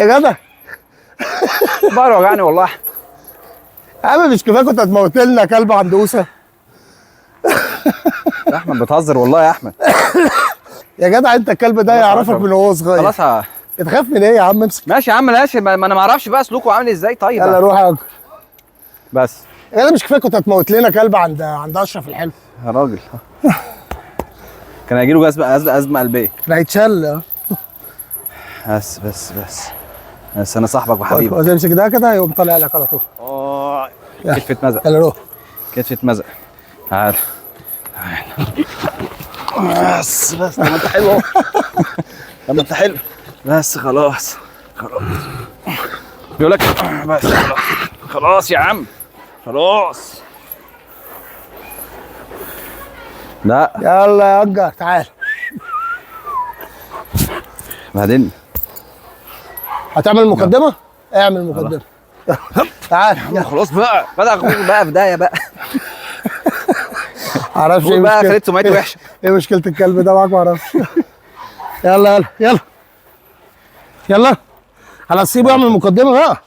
يا جدع ظهري وجعني والله. يا عم مش كفايه كنت هتموت لنا كلب عند اوسه؟ يا احمد بتهزر والله يا احمد. يا جدع انت الكلب ده يعرفك من وهو صغير. خلاص بتخاف من ايه يا عم؟ امسك. ماشي يا عم ماشي، ما انا ما اعرفش بقى سلوكه عامل ازاي. طيب يلا روح يا اجل. بس يا جدع مش كفايه كنت هتموت لنا كلب عند اشرف الحلو يا راجل. كان هيجيله ازمه قلبيه. كان هيتشل. بس انا صاحبك وحبيبك. تمسك ده كده يقوم طالع لك على طول. كتفي اتمزق. يلا روح. كتفي اتمزق. تعال. بس طب ما انت حلو اهو. طب ما انت حلو. بس خلاص. بيقول لك بس خلاص يا عم. خلاص. لا يلا يا اجر تعال. بعدين هتعمل مقدمه؟ اعمل مقدمه. تعال خلاص بقى بدأ اخوك بقى بدايه بقى. معرفش ايه بقى مشكلة. خليت سمعتي وحشه. ايه مشكله الكلب ده معاك؟ معرفش. يلا يلا يلا يلا خلاص سيبه يعمل مقدمه بقى.